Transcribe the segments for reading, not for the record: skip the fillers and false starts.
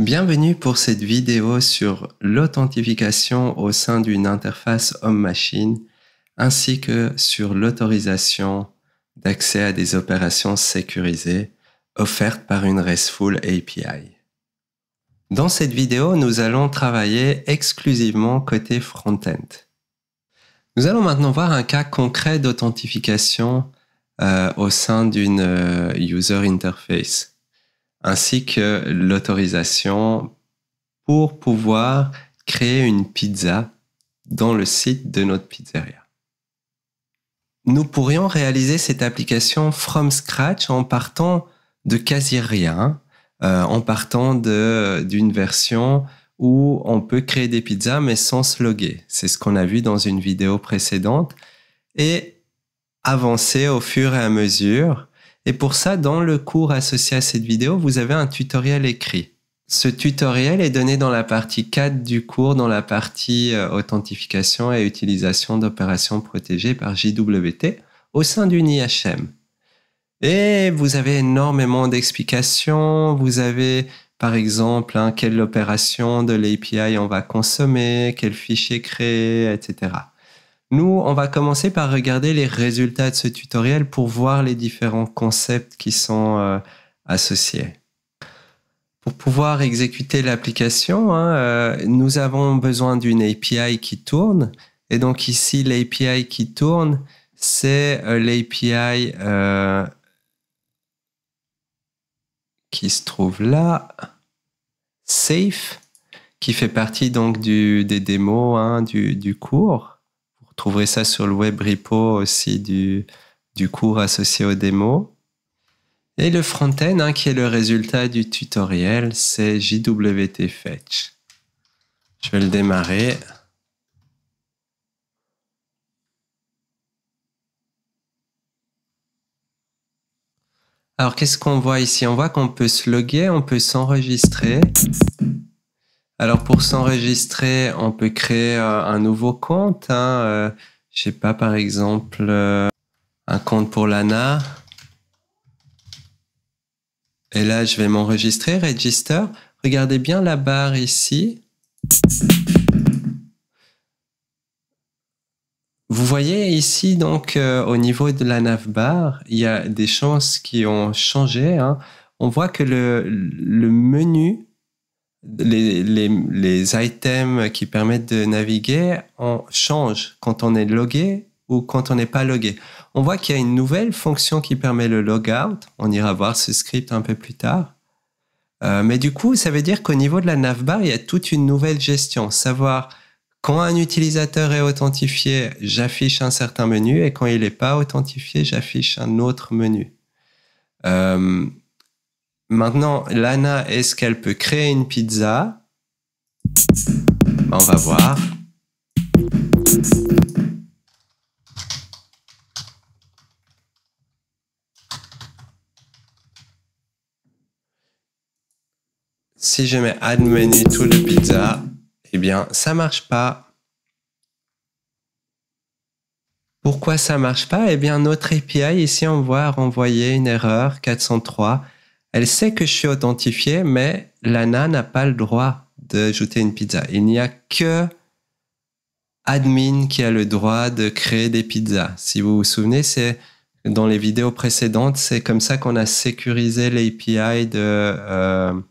Bienvenue pour cette vidéo sur l'authentification au sein d'une interface homme-machine ainsi que sur l'autorisation d'accès à des opérations sécurisées offertes par une RESTful API. Dans cette vidéo, nous allons travailler exclusivement côté front-end. Nous allons maintenant voir un cas concret d'authentification au sein d'une user interface, ainsi que l'autorisation pour pouvoir créer une pizza dans le site de notre pizzeria. Nous pourrions réaliser cette application from scratch en partant de quasi rien, en partant d'une version où on peut créer des pizzas mais sans se loguer. C'est ce qu'on a vu dans une vidéo précédente et avancer au fur et à mesure. Et pour ça, dans le cours associé à cette vidéo, vous avez un tutoriel écrit. Ce tutoriel est donné dans la partie 4 du cours, dans la partie authentification et utilisation d'opérations protégées par JWT au sein d'une IHM. Et vous avez énormément d'explications. Vous avez, par exemple, quelle opération de l'API on va consommer, quel fichier créer, etc. Nous, on va commencer par regarder les résultats de ce tutoriel pour voir les différents concepts qui sont associés. Pour pouvoir exécuter l'application, nous avons besoin d'une API qui tourne. Et donc ici, l'API qui tourne, c'est l'API qui se trouve là, Safe, qui fait partie donc des démos du cours. Vous trouverez ça sur le web repo aussi du cours associé aux démos. Et le front-end, qui est le résultat du tutoriel, c'est JWT Fetch. Je vais le démarrer. Alors, qu'est-ce qu'on voit ici? On voit qu'on peut se loguer, on peut s'enregistrer. Alors, pour s'enregistrer, on peut créer un nouveau compte. Je sais pas, par exemple, un compte pour l'ANA. Et là, je vais m'enregistrer, Register. Regardez bien la barre ici. Vous voyez ici, donc, au niveau de la navbar, il y a des choses qui ont changé. On voit que le menu, les items qui permettent de naviguer, on change quand on est logué ou quand on n'est pas logué. On voit qu'il y a une nouvelle fonction qui permet le logout. On ira voir ce script un peu plus tard. Mais du coup, ça veut dire qu'au niveau de la navbar, il y a toute une nouvelle gestion. Savoir quand un utilisateur est authentifié, j'affiche un certain menu et quand il n'est pas authentifié, j'affiche un autre menu. Maintenant, l'ANA, est-ce qu'elle peut créer une pizza? On va voir. Si je mets add menu to the pizza, eh bien, ça marche pas. Pourquoi ça marche pas? Eh bien, notre API, ici, on voit renvoyer une erreur 403. Elle sait que je suis authentifié, mais l'ANA n'a pas le droit d'ajouter une pizza. Il n'y a que admin qui a le droit de créer des pizzas. Si vous vous souvenez, c'est dans les vidéos précédentes, c'est comme ça qu'on a sécurisé l'API de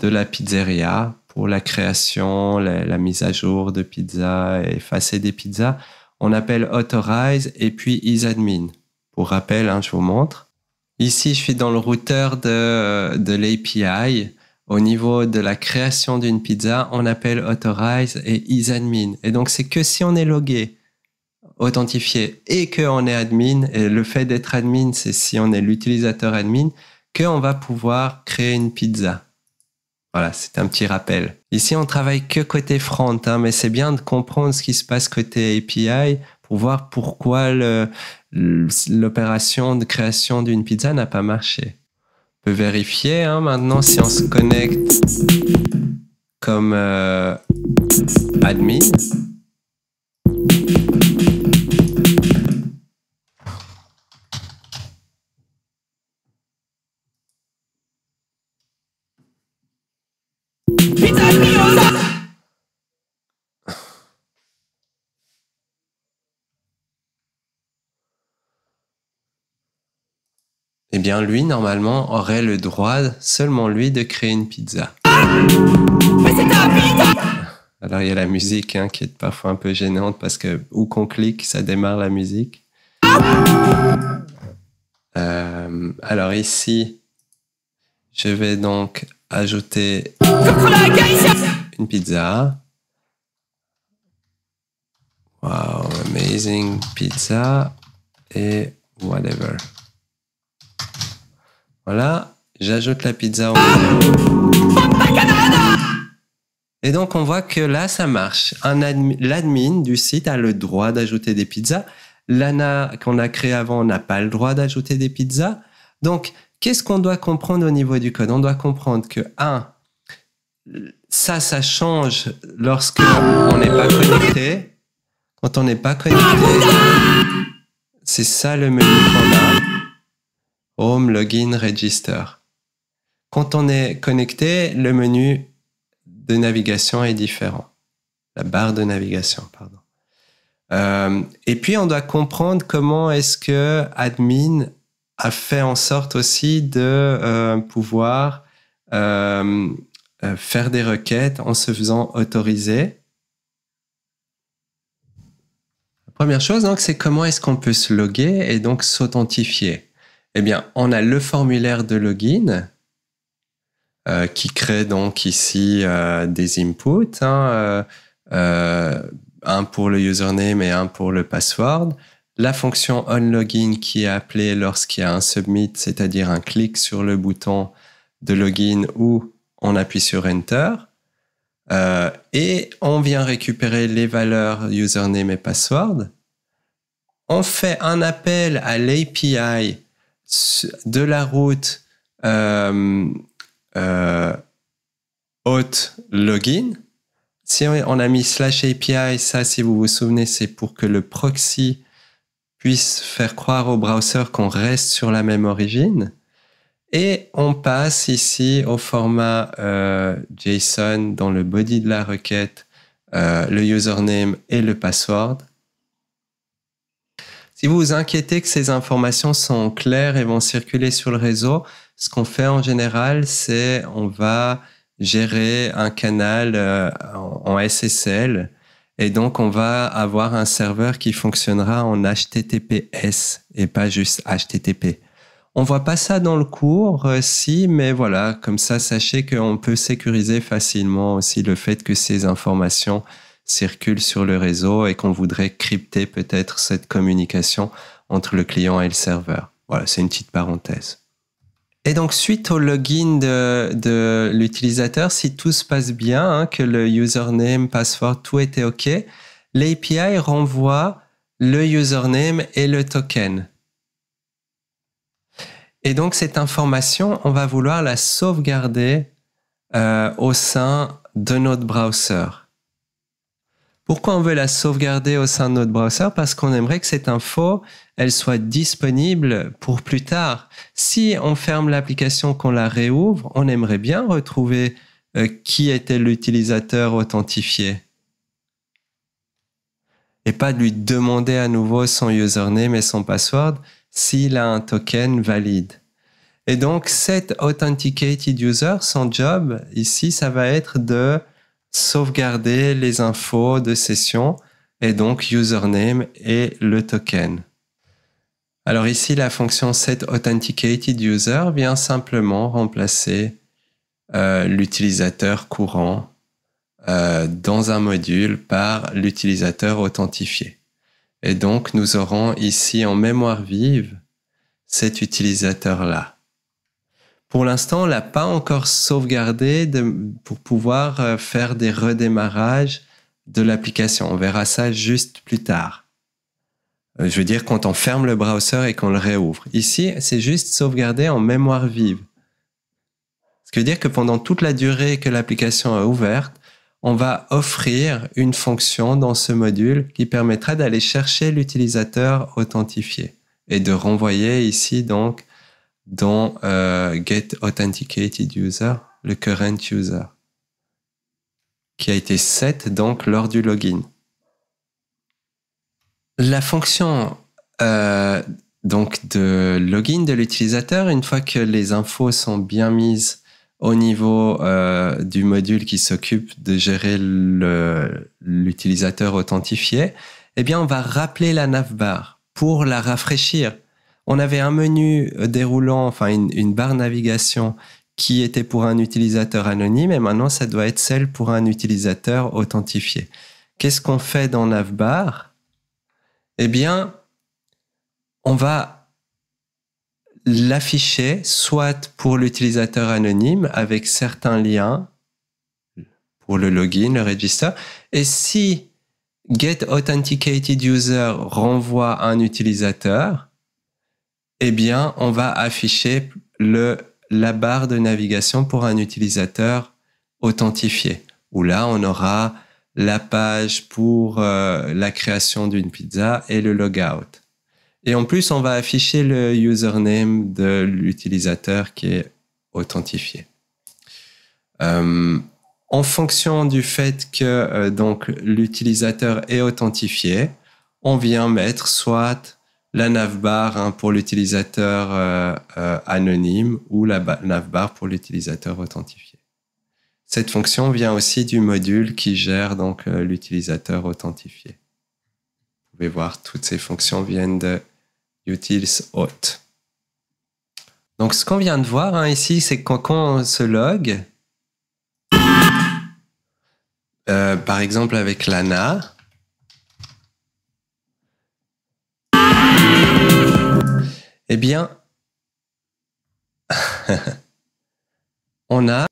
la pizzeria pour la création, la mise à jour de pizzas et effacer des pizzas. On appelle authorize et puis isAdmin. Pour rappel, je vous montre. Ici, je suis dans le routeur de l'API. Au niveau de la création d'une pizza, on appelle authorize et isAdmin. Et donc, c'est que si on est logué, authentifié et qu'on est admin, et le fait d'être admin, c'est si on est l'utilisateur admin, qu'on va pouvoir créer une pizza. Voilà, c'est un petit rappel. Ici, on travaille que côté front, mais c'est bien de comprendre ce qui se passe côté API pour voir pourquoi l'opération de création d'une pizza n'a pas marché. On peut vérifier maintenant si on se connecte comme admin. eh bien lui, normalement, aurait le droit, seulement lui, de créer une pizza. Mais c'est un pizza! Alors il y a la musique hein, qui est parfois un peu gênante parce que où qu'on clique, ça démarre la musique. Alors ici, je vais donc ajouter une pizza. Wow, amazing pizza et whatever. Voilà, j'ajoute la pizza au menu. Et donc on voit que là ça marche. L'admin du site a le droit d'ajouter des pizzas. L'ANA qu'on a créé avant n'a pas le droit d'ajouter des pizzas. Donc qu'est-ce qu'on doit comprendre au niveau du code? On doit comprendre que ça change lorsque on n'est pas connecté. Quand on n'est pas connecté, c'est ça le menu qu'on a. Home, Login, Register. Quand on est connecté, le menu de navigation est différent. La barre de navigation, pardon. Et puis, on doit comprendre comment est-ce que admin a fait en sorte aussi de pouvoir faire des requêtes en se faisant autoriser. La première chose, donc, c'est comment est-ce qu'on peut se loguer et donc s'authentifier. Eh bien, on a le formulaire de login qui crée donc ici des inputs, un pour le username et un pour le password. La fonction onLogin qui est appelée lorsqu'il y a un submit, c'est-à-dire un clic sur le bouton de login où on appuie sur Enter. Et on vient récupérer les valeurs username et password. On fait un appel à l'API de la route auth login. Si on a mis /API, ça, si vous vous souvenez, c'est pour que le proxy puisse faire croire au browser qu'on reste sur la même origine. Et on passe ici au format JSON dans le body de la requête, le username et le password. Si vous vous inquiétez que ces informations sont claires et vont circuler sur le réseau, ce qu'on fait en général, c'est on va gérer un canal en SSL et donc on va avoir un serveur qui fonctionnera en HTTPS et pas juste HTTP. On voit pas ça dans le cours, si, mais voilà, comme ça, sachez qu'on peut sécuriser facilement aussi le fait que ces informations circulent sur le réseau et qu'on voudrait crypter peut-être cette communication entre le client et le serveur. Voilà, c'est une petite parenthèse. Et donc, suite au login de l'utilisateur, si tout se passe bien, que le username, password, tout était OK, l'API renvoie le username et le token. Et donc, cette information, on va vouloir la sauvegarder au sein de notre browser. Pourquoi on veut la sauvegarder au sein de notre browser? Parce qu'on aimerait que cette info, elle soit disponible pour plus tard. Si on ferme l'application, qu'on la réouvre, on aimerait bien retrouver qui était l'utilisateur authentifié. Et pas de lui demander à nouveau son username et son password s'il a un token valide. Et donc, cet authenticated user, son job ici, ça va être de sauvegarder les infos de session et donc username et le token. Alors ici, la fonction setAuthenticated_user vient simplement remplacer l'utilisateur courant dans un module par l'utilisateur authentifié. Et donc, nous aurons ici en mémoire vive cet utilisateur-là. Pour l'instant, on ne l'a pas encore sauvegardé pour pouvoir faire des redémarrages de l'application. On verra ça juste plus tard. Je veux dire, quand on ferme le browser et qu'on le réouvre. Ici, c'est juste sauvegardé en mémoire vive. Ce qui veut dire que pendant toute la durée que l'application est ouverte, on va offrir une fonction dans ce module qui permettra d'aller chercher l'utilisateur authentifié et de renvoyer ici donc dans getAuthenticated_user, le current user, qui a été set donc lors du login. La fonction donc de login de l'utilisateur. Une fois que les infos sont bien mises au niveau du module qui s'occupe de gérer l'utilisateur authentifié, eh bien, on va rappeler la navbar pour la rafraîchir. On avait un menu déroulant, enfin une barre navigation qui était pour un utilisateur anonyme et maintenant, ça doit être celle pour un utilisateur authentifié. Qu'est-ce qu'on fait dans navbar? Eh bien, on va l'afficher soit pour l'utilisateur anonyme avec certains liens pour le login, le register. Et si Get Authenticated User renvoie un utilisateur, eh bien, on va afficher la barre de navigation pour un utilisateur authentifié, où là, on aura la page pour la création d'une pizza et le logout. Et en plus, on va afficher le username de l'utilisateur qui est authentifié. En fonction du fait que donc l'utilisateur est authentifié, on vient mettre soit la navbar pour l'utilisateur anonyme ou la navbar pour l'utilisateur authentifié. Cette fonction vient aussi du module qui gère donc l'utilisateur authentifié. Vous pouvez voir, toutes ces fonctions viennent de utils-auth. Donc, ce qu'on vient de voir ici, c'est que quand on se log, par exemple avec l'ANA, eh bien, on a,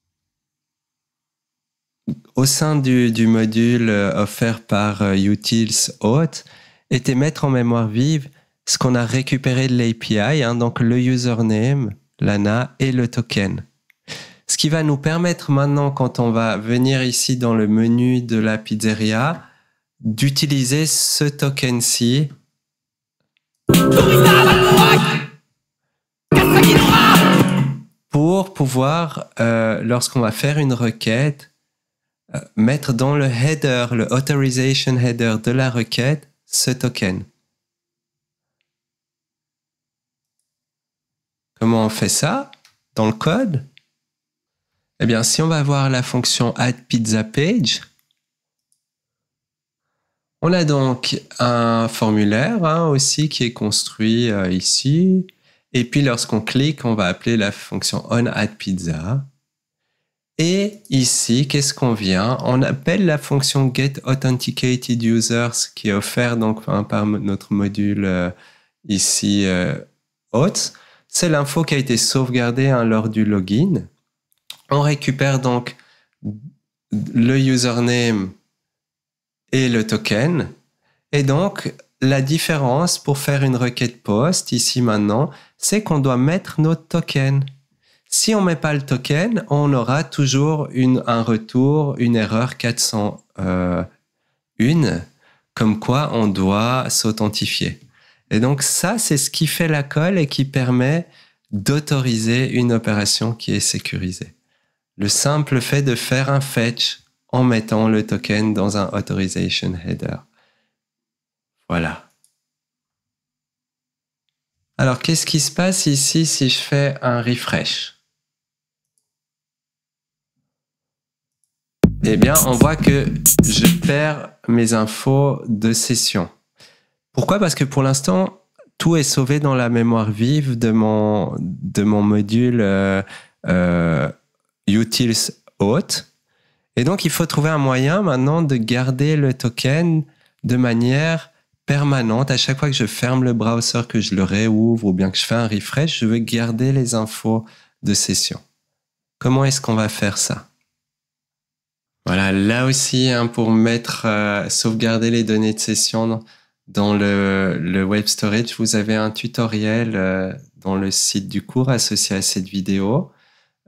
au sein du module offert par utils-auth, été mettre en mémoire vive ce qu'on a récupéré de l'API, donc le username, l'ANA et le token. Ce qui va nous permettre maintenant, quand on va venir ici dans le menu de la pizzeria, d'utiliser ce token-ci pour pouvoir, lorsqu'on va faire une requête, mettre dans le header, le authorization header de la requête, ce token. Comment on fait ça dans le code? Eh bien, si on va voir la fonction addPizzaPage, on a donc un formulaire aussi qui est construit ici. Et puis, lorsqu'on clique, on va appeler la fonction onAddPizza. Et ici, qu'est-ce qu'on vient? On appelle la fonction getAuthenticated_users qui est offerte donc par notre module ici auth. C'est l'info qui a été sauvegardée lors du login. On récupère donc le username et le token. Et donc, la différence pour faire une requête POST, ici maintenant, c'est qu'on doit mettre notre token. Si on ne met pas le token, on aura toujours un retour, une erreur 401, comme quoi on doit s'authentifier. Et donc ça, c'est ce qui fait la colle et qui permet d'autoriser une opération qui est sécurisée. Le simple fait de faire un fetch en mettant le token dans un authorization header. Voilà. Alors, qu'est-ce qui se passe ici si je fais un refresh? Eh bien, on voit que je perds mes infos de session. Pourquoi? Parce que pour l'instant, tout est sauvé dans la mémoire vive de mon module utils-auth. Et donc, il faut trouver un moyen maintenant de garder le token de manière permanente. À chaque fois que je ferme le browser, que je le réouvre ou bien que je fais un refresh, je veux garder les infos de session. Comment est-ce qu'on va faire ça? Voilà, là aussi, pour sauvegarder les données de session dans le web storage, vous avez un tutoriel dans le site du cours associé à cette vidéo.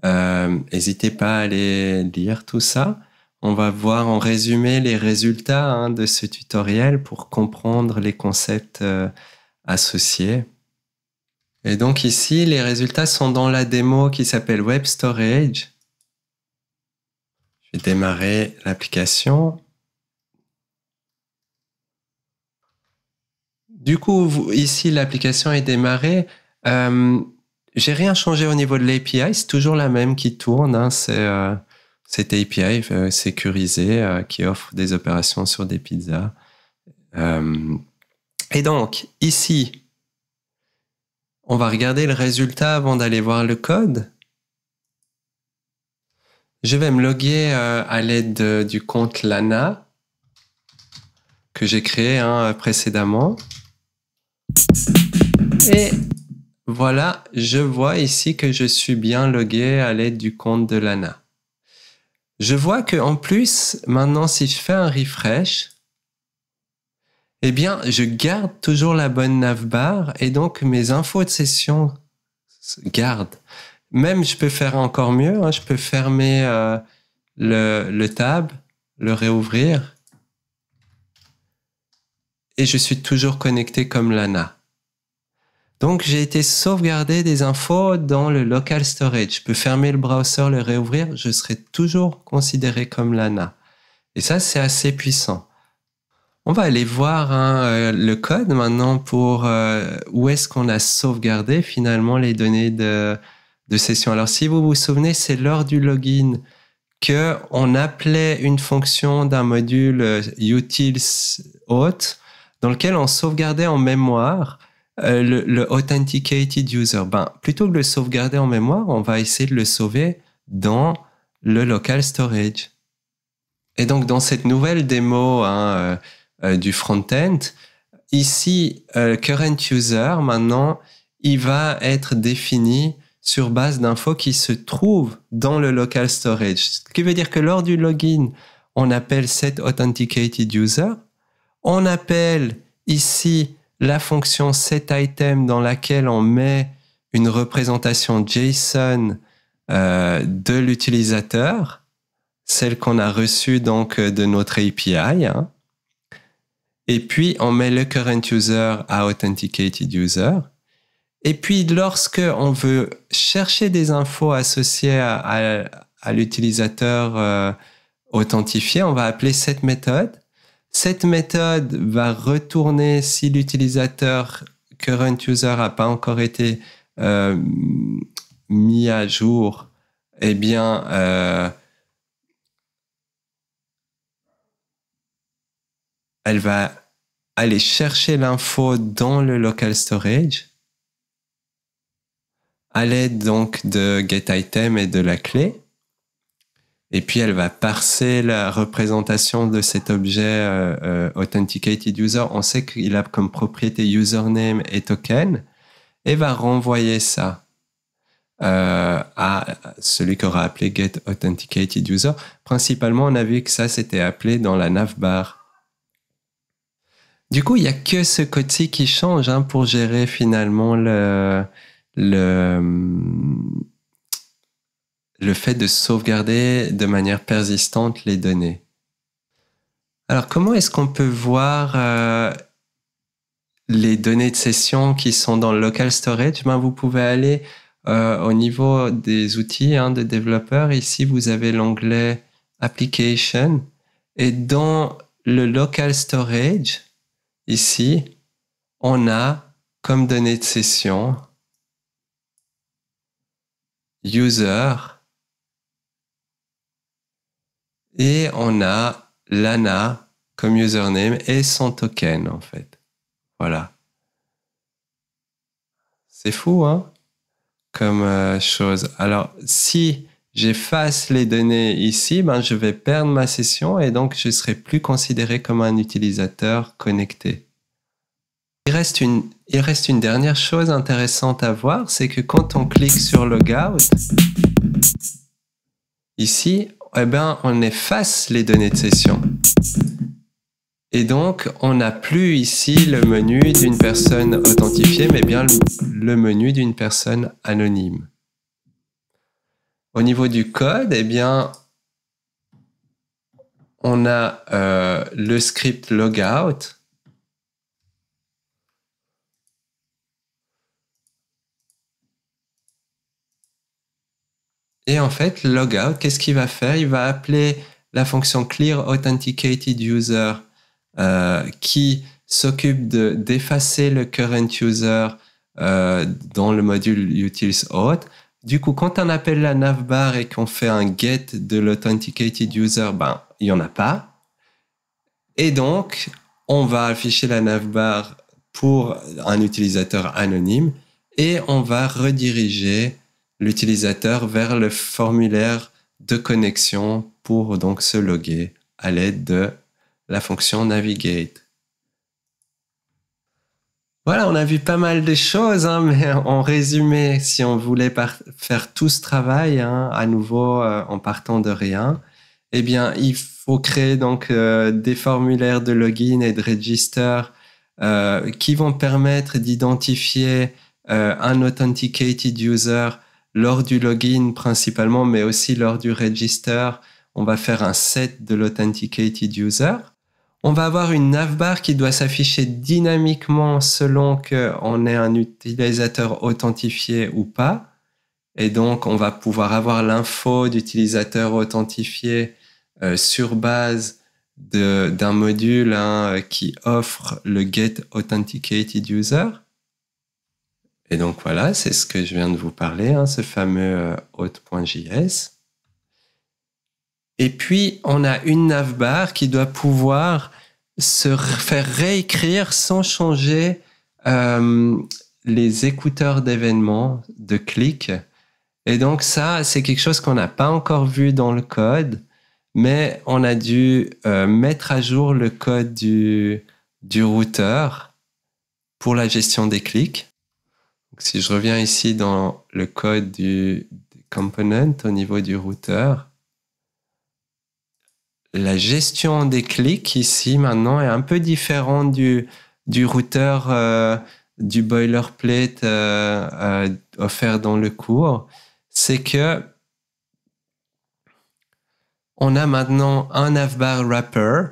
N'hésitez pas à aller lire tout ça. On va voir en résumé les résultats de ce tutoriel pour comprendre les concepts associés. Et donc ici, les résultats sont dans la démo qui s'appelle Web Storage. Je vais démarrer l'application. Du coup, ici, l'application est démarrée. J'ai rien changé au niveau de l'API. C'est toujours la même qui tourne. Hein. C'est cette API sécurisée qui offre des opérations sur des pizzas. Et donc, ici, on va regarder le résultat avant d'aller voir le code. Je vais me loguer à l'aide du compte Lana que j'ai créé précédemment. Et voilà, je vois ici que je suis bien logué à l'aide du compte de Lana. Je vois qu'en plus, maintenant, si je fais un refresh, eh bien, je garde toujours la bonne navbar et donc mes infos de session se gardent. Même, je peux faire encore mieux. Hein, je peux fermer le tab, le réouvrir. Et je suis toujours connecté comme Lana. Donc, j'ai été sauvegarder des infos dans le local storage. Je peux fermer le browser, le réouvrir. Je serai toujours considéré comme Lana. Et ça, c'est assez puissant. On va aller voir le code maintenant pour où est-ce qu'on a sauvegardé finalement les données de session. Alors, si vous vous souvenez, c'est lors du login qu'on appelait une fonction d'un module utils auth dans lequel on sauvegardait en mémoire le authenticated user. Plutôt que de le sauvegarder en mémoire, on va essayer de le sauver dans le local storage. Et donc, dans cette nouvelle démo du front-end, ici, current user, maintenant, il va être défini sur base d'infos qui se trouvent dans le local storage. Ce qui veut dire que lors du login, on appelle set authenticated user. On appelle ici la fonction setItem dans laquelle on met une représentation JSON de l'utilisateur, celle qu'on a reçue donc de notre API. Hein. Et puis, on met le current user à authenticated user. Et puis, lorsque on veut chercher des infos associées à l'utilisateur authentifié, on va appeler cette méthode. Cette méthode va retourner si l'utilisateur current user n'a pas encore été mis à jour. Eh bien, elle va aller chercher l'info dans le local storage à l'aide donc de getItem et de la clé. Et puis, elle va parser la représentation de cet objet authenticated user. On sait qu'il a comme propriété username et token et va renvoyer ça à celui qu'on aura appelé get authenticated user. Principalement, on a vu que ça, c'était appelé dans la navbar. Du coup, il n'y a que ce code-ci qui change pour gérer finalement le fait de sauvegarder de manière persistante les données. Alors, comment est-ce qu'on peut voir les données de session qui sont dans le local storage? Vous pouvez aller au niveau des outils de développeurs. Ici, vous avez l'onglet Application. Et dans le local storage, ici, on a comme données de session user et on a Lana comme username et son token en fait. Voilà. C'est fou, comme chose. Alors, si j'efface les données ici, je vais perdre ma session et donc je serai plus considéré comme un utilisateur connecté. Il reste une dernière chose intéressante à voir, c'est que quand on clique sur Logout, ici, on efface les données de session. Et donc, on n'a plus ici le menu d'une personne authentifiée, mais bien le menu d'une personne anonyme. Au niveau du code, on a le script Logout. Et en fait, logout, qu'est-ce qu'il va faire? Il va appeler la fonction clear authenticated user qui s'occupe d'effacer le current user dans le module utils auth. Du coup, quand on appelle la navbar et qu'on fait un get de l'authenticated user, il n'y en a pas. Et donc, on va afficher la navbar pour un utilisateur anonyme et on va rediriger l'utilisateur vers le formulaire de connexion pour donc se loguer à l'aide de la fonction navigate. Voilà, on a vu pas mal de choses, mais en résumé, si on voulait faire tout ce travail, à nouveau en partant de rien, eh bien, il faut créer donc des formulaires de login et de register qui vont permettre d'identifier un authenticated user lors du login principalement, mais aussi lors du register. On va faire un set de l'authenticated user. On va avoir une navbar qui doit s'afficher dynamiquement selon qu'on est un utilisateur authentifié ou pas. Et donc, on va pouvoir avoir l'info d'utilisateur authentifié sur base d'un module qui offre le get authenticated user. Et donc voilà, c'est ce que je viens de vous parler, ce fameux auth.js. Et puis, on a une navbar qui doit pouvoir se faire réécrire sans changer les écouteurs d'événements de clics. Et donc ça, c'est quelque chose qu'on n'a pas encore vu dans le code, mais on a dû mettre à jour le code du routeur pour la gestion des clics. Donc, si je reviens ici dans le code du component au niveau du routeur, la gestion des clics ici maintenant est un peu différente du routeur du boilerplate offert dans le cours. C'est que on a maintenant un navbar wrapper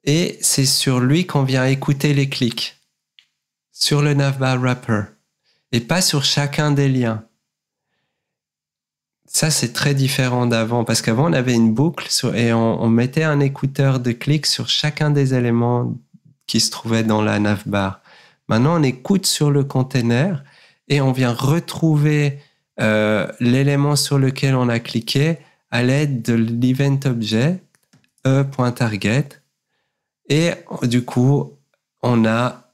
et c'est sur lui qu'on vient écouter les clics, sur le navbar wrapper et pas sur chacun des liens. Ça, c'est très différent d'avant, parce qu'avant, on avait une boucle et on mettait un écouteur de clics sur chacun des éléments qui se trouvaient dans la navbar. Maintenant, on écoute sur le container et on vient retrouver l'élément sur lequel on a cliqué à l'aide de l'event object e.target. Et du coup, on a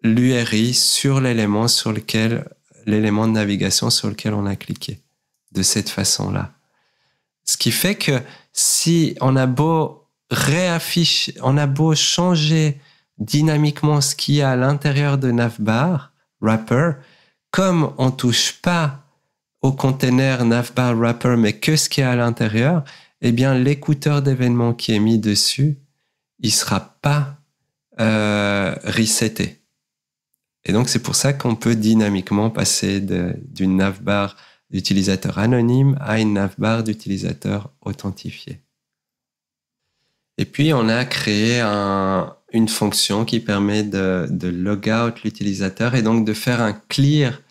l'URI sur l'élément de navigation sur lequel on a cliqué. De cette façon-là. Ce qui fait que si on a beau changer dynamiquement ce qu'il y a à l'intérieur de navbar wrapper, comme on touche pas au container navbar wrapper, mais que ce qu'il y a à l'intérieur, eh bien l'écouteur d'événements qui est mis dessus, il sera pas reseté. Et donc c'est pour ça qu'on peut dynamiquement passer d'une navbar d'utilisateur anonyme à une navbar d'utilisateur authentifié. Et puis, on a créé une fonction qui permet de logout l'utilisateur et donc de faire un clear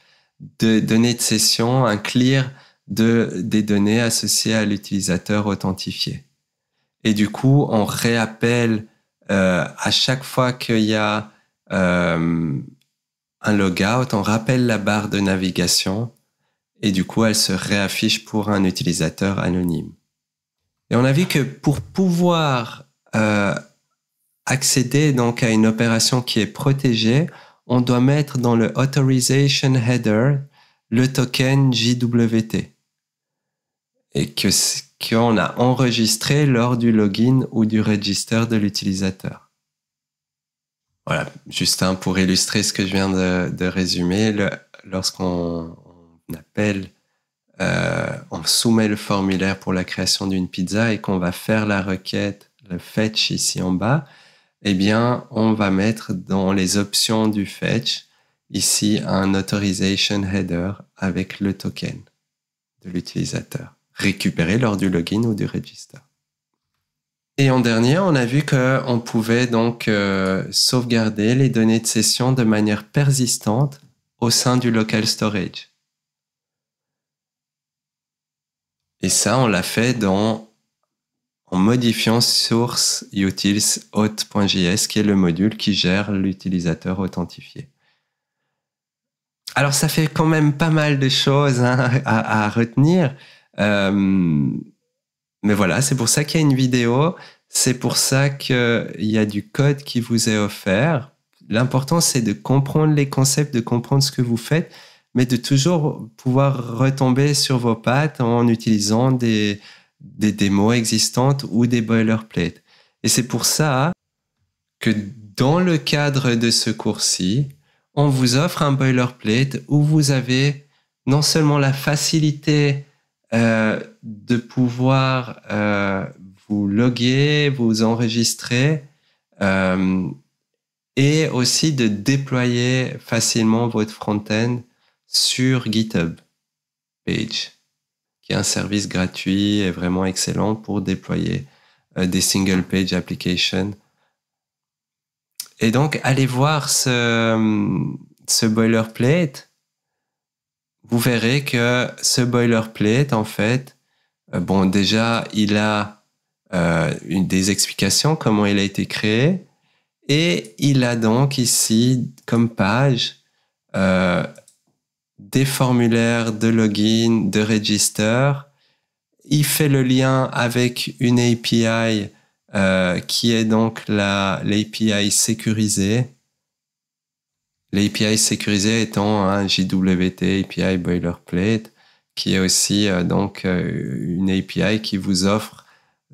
de données de session, un clear des données associées à l'utilisateur authentifié. Et du coup, on réappelle à chaque fois qu'il y a un logout, on rappelle la barre de navigation et du coup, elle se réaffiche pour un utilisateur anonyme. Et on a vu que pour pouvoir accéder donc à une opération qui est protégée, on doit mettre dans le authorization header le token JWT et qu'on a enregistré lors du login ou du register de l'utilisateur. Voilà, juste pour illustrer ce que je viens de résumer, lorsqu'on on soumet le formulaire pour la création d'une pizza et qu'on va faire la requête, le fetch ici en bas, eh bien, on va mettre dans les options du fetch ici un authorization header avec le token de l'utilisateur, récupéré lors du login ou du register. Et en dernier, on a vu qu'on pouvait donc sauvegarder les données de session de manière persistante au sein du local storage. Et ça, on l'a fait en modifiant source utils auth.js, qui est le module qui gère l'utilisateur authentifié. Alors, ça fait quand même pas mal de choses à retenir. Mais voilà, c'est pour ça qu'il y a une vidéo. C'est pour ça qu'il y a du code qui vous est offert. L'important, c'est de comprendre les concepts, de comprendre ce que vous faites, mais de toujours pouvoir retomber sur vos pattes en utilisant des démos existantes ou des boilerplates. Et c'est pour ça que dans le cadre de ce cours-ci, on vous offre un boilerplate où vous avez non seulement la facilité de pouvoir vous loguer, vous enregistrer et aussi de déployer facilement votre front-end sur GitHub Page, qui est un service gratuit et vraiment excellent pour déployer des single page applications. Et donc, allez voir ce boilerplate. Vous verrez que ce boilerplate, en fait, bon, déjà, il a des explications, comment il a été créé, et il a donc ici, comme page, des formulaires de login, de register. Il fait le lien avec une API qui est donc l'API sécurisée. L'API sécurisée étant un JWT API Boilerplate, qui est aussi donc une API qui vous offre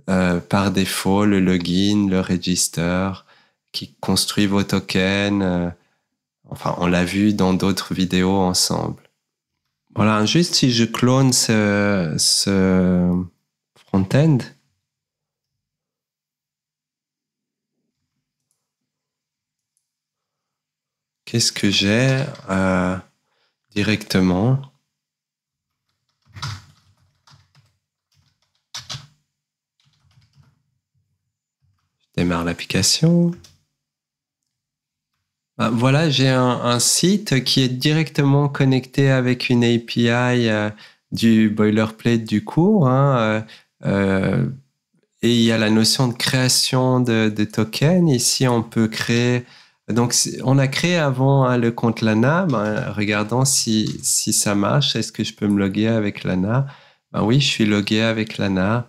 par défaut le login, le register, qui construit vos tokens. Enfin, on l'a vu dans d'autres vidéos ensemble. Voilà, juste si je clone ce front-end, qu'est-ce que j'ai directement? Je démarre l'application. Voilà, j'ai un site qui est directement connecté avec une API du boilerplate du cours. Et il y a la notion de création de tokens. Ici, on peut créer... Donc, on a créé avant le compte Lana. Regardons si ça marche. Est-ce que je peux me loguer avec Lana? Oui, je suis logué avec Lana.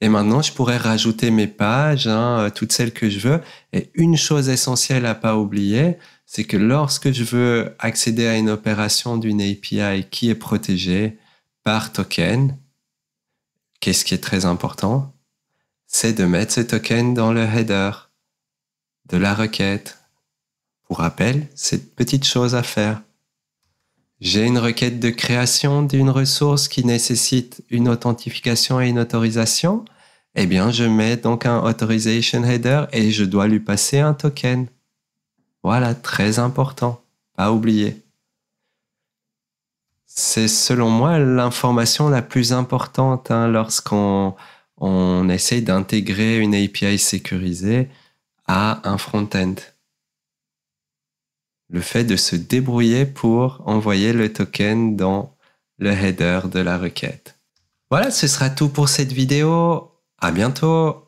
Et maintenant, je pourrais rajouter mes pages, toutes celles que je veux. Et une chose essentielle à pas oublier, c'est que lorsque je veux accéder à une opération d'une API qui est protégée par token, qu'est-ce qui est très important? C'est de mettre ce token dans le header de la requête. Pour rappel, c'est une petite chose à faire. J'ai une requête de création d'une ressource qui nécessite une authentification et une autorisation. Eh bien, je mets donc un authorization header et je dois lui passer un token. Voilà, très important, pas oublier. C'est selon moi l'information la plus importante lorsqu'on essaye d'intégrer une API sécurisée à un front-end. Le fait de se débrouiller pour envoyer le token dans le header de la requête. Voilà, ce sera tout pour cette vidéo. À bientôt!